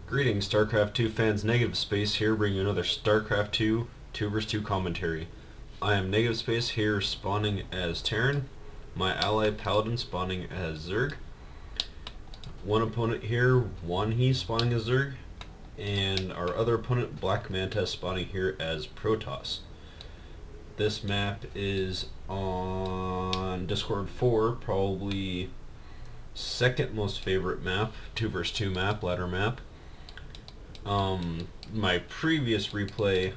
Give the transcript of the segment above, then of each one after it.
Greetings, StarCraft 2 fans. Negative Space here, bringing you another StarCraft 2 2 vs 2 commentary. I am Negative Space here, spawning as Terran. My ally Paladin spawning as Zerg. One opponent here, Wanhee, spawning as Zerg. And our other opponent, Black Manta, spawning here as Protoss. This map is on Discord 4, probably second most favorite map, 2 vs 2 map, ladder map. My previous replay,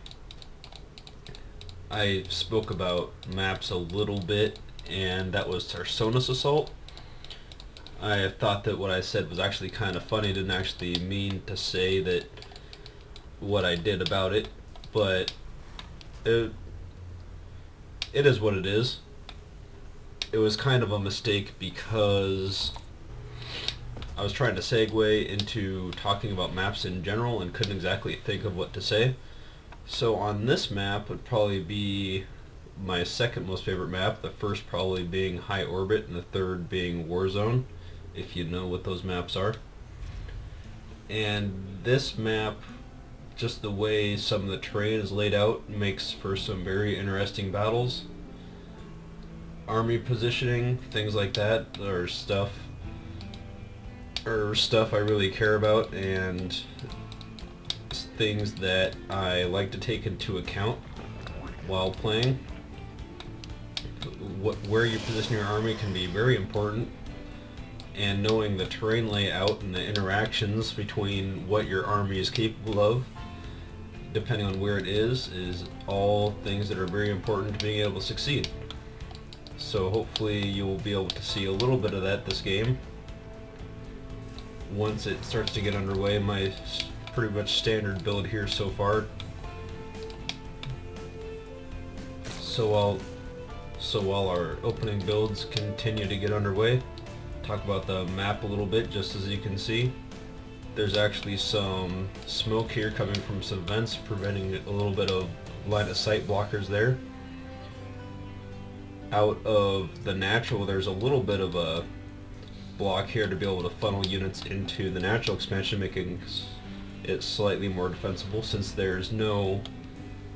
I spoke about maps a little bit, and that was Tarsonis Assault. I thought that what I said was actually kind of funny. Didn't actually mean to say that what I did about it, but it is what it is. It was kind of a mistake because I was trying to segue into talking about maps in general and couldn't exactly think of what to say. So on this map would probably be my second most favorite map, the first probably being High Orbit and the third being Warzone, if you know what those maps are. And this map, just the way some of the terrain is laid out, makes for some very interesting battles. Army positioning, things like that, are stuff I really care about, and things that I like to take into account while playing. Where you position your army can be very important, and knowing the terrain layout and the interactions between what your army is capable of, depending on where it is all things that are very important to being able to succeed. So hopefully you'll be able to see a little bit of that this game. Once it starts to get underway, my pretty much standard build here so far. So while our opening builds continue to get underway, talk about the map a little bit. Just as you can see, there's actually some smoke here coming from some vents, preventing a little bit of line of sight blockers there. Out of the natural, there's a little bit of a block here to be able to funnel units into the natural expansion, making it slightly more defensible. Since there's no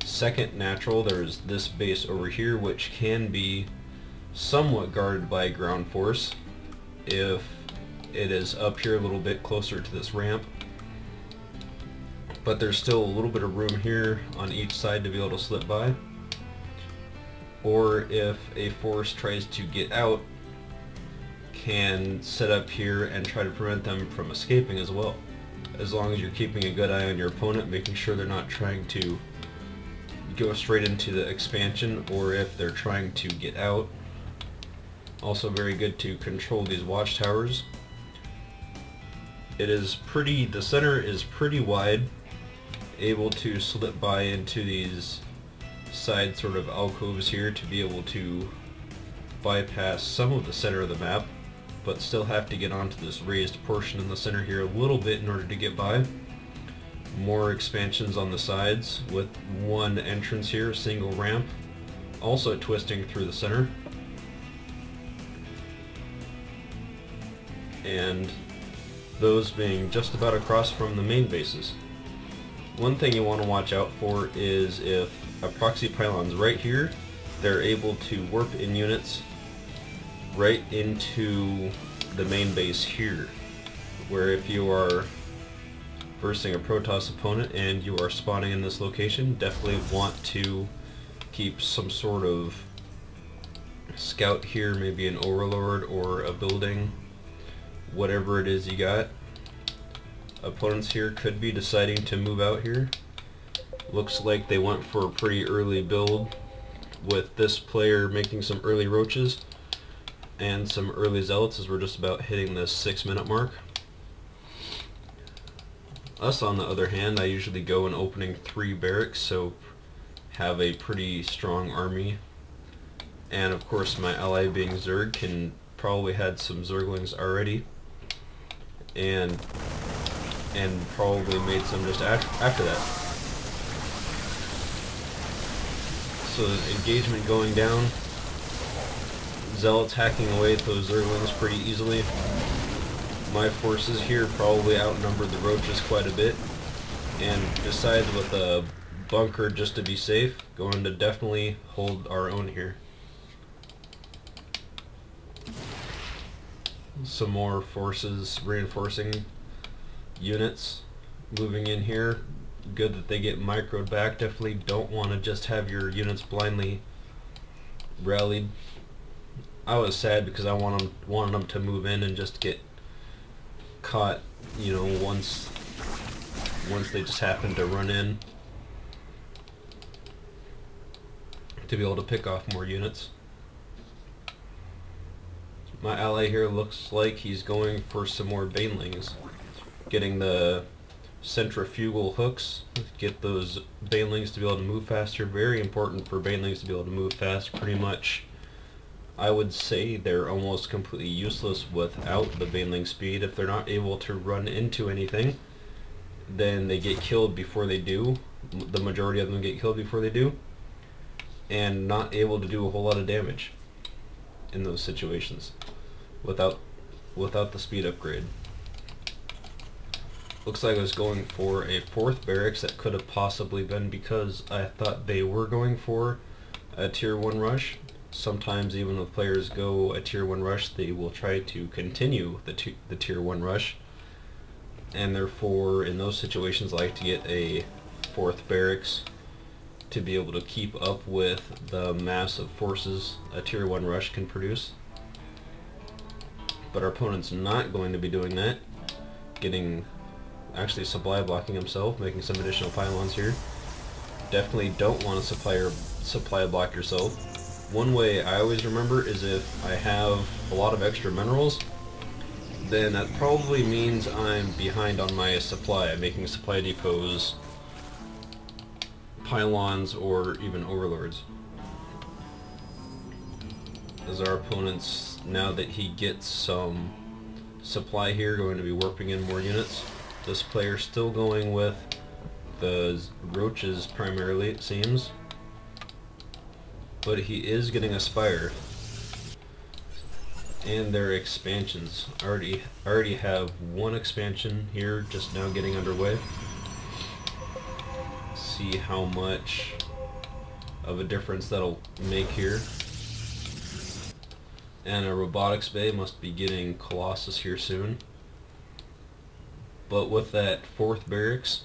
second natural, there's this base over here which can be somewhat guarded by ground force if it is up here a little bit closer to this ramp, but there's still a little bit of room here on each side to be able to slip by. Or if a force tries to get out, can set up here and try to prevent them from escaping as well, as long as you're keeping a good eye on your opponent, making sure they're not trying to go straight into the expansion, or if they're trying to get out. Also very good to control these watchtowers. The center is pretty wide, able to slip by into these side sort of alcoves here to be able to bypass some of the center of the map, but still have to get onto this raised portion in the center here a little bit in order to get by. More expansions on the sides with one entrance here, a single ramp, also twisting through the center. And those being just about across from the main bases. One thing you want to watch out for is if a proxy pylon's right here, they're able to warp in units right into the main base here, where if you are versing a Protoss opponent and you are spawning in this location, definitely want to keep some sort of scout here, maybe an overlord or a building, whatever it is you got. Opponents here could be deciding to move out here. Looks like they went for a pretty early build, with this player making some early roaches and some early zealots as we're just about hitting the 6-minute mark. Us, on the other hand, I usually go in opening 3 barracks, so have a pretty strong army. And of course my ally being Zerg can probably had some Zerglings already, and probably made some just after that. So engagement going down, Zealots hacking away at those Zerglings pretty easily. My forces here probably outnumber the roaches quite a bit, and decided with a bunker just to be safe, going to definitely hold our own here. Some more forces reinforcing units moving in here. Good that they get microed back. Definitely don't want to just have your units blindly rallied. I was sad because I wanted them to move in and just get caught, you know, once they just happen to run in, to be able to pick off more units. My ally here looks like he's going for some more banelings, getting the centrifugal hooks, get those banelings to be able to move faster. Very important for banelings to be able to move fast. Pretty much, I would say they're almost completely useless without the baneling speed. If they're not able to run into anything, then they get killed before they do. The majority of them get killed before they do, and not able to do a whole lot of damage in those situations without the speed upgrade. Looks like I was going for a 4th barracks. That could have possibly been because I thought they were going for a tier 1 rush. Sometimes even if players go a tier 1 rush, they will try to continue the tier 1 rush, and therefore in those situations like to get a 4th barracks to be able to keep up with the massive forces a tier 1 rush can produce. But our opponent's not going to be doing that, getting actually supply blocking himself, making some additional pylons here. Definitely don't want to supply block yourself. One way I always remember is if I have a lot of extra minerals, then that probably means I'm behind on my supply, making supply depots pylons or even overlords. As our opponent's, now that he gets some supply here, going to be warping in more units. This player still going with the roaches primarily, it seems, but he is getting a spire, and their expansions already have one expansion here just now getting underway. See how much of a difference that'll make here. And a robotics bay must be getting Colossus here soon. But with that 4th barracks,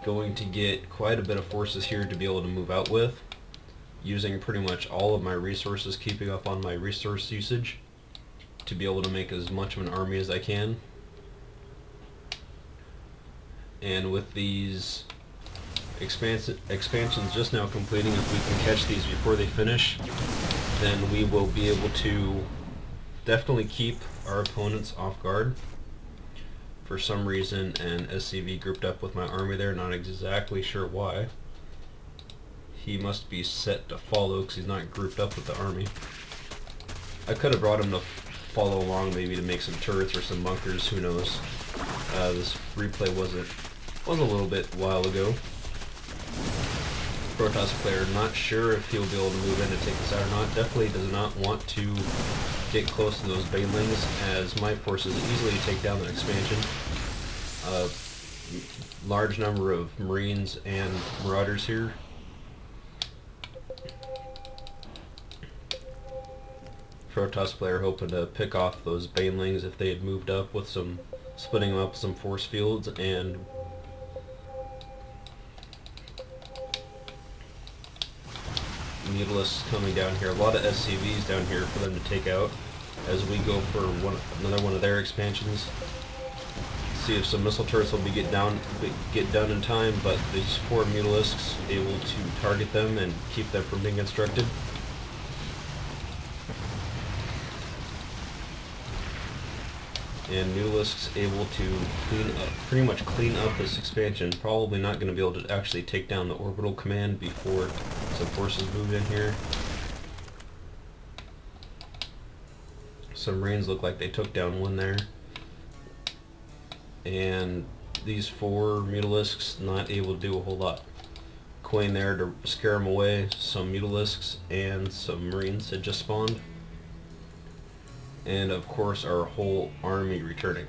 going to get quite a bit of forces here to be able to move out with, using pretty much all of my resources, keeping up on my resource usage to be able to make as much of an army as I can. And with these expansions just now completing, if we can catch these before they finish, then we will be able to definitely keep our opponents off guard. For some reason an SCV grouped up with my army there, not exactly sure why. He must be set to follow because he's not grouped up with the army. I could have brought him to follow along, maybe to make some turrets or some bunkers, who knows. This replay was a little bit while ago. Protoss player, not sure if he'll be able to move in to take this out or not. Definitely does not want to get close to those banelings, as my forces easily take down that expansion. Large number of Marines and Marauders here. Protoss player hoping to pick off those banelings if they had moved up with some, splitting them up with some force fields, and Mutalisks coming down here. A lot of SCVs down here for them to take out as we go for another one of their expansions. See if some missile turrets will get done in time, but these 4 Mutalisks able to target them and keep them from being constructed. And Mutalisks able to pretty much clean up this expansion. Probably not going to be able to actually take down the orbital command before some forces move in here. Some Marines look like they took down one there. And these 4 Mutalisks not able to do a whole lot. Queen there to scare them away. Some Mutalisks and some Marines had just spawned. and of course our whole army returning.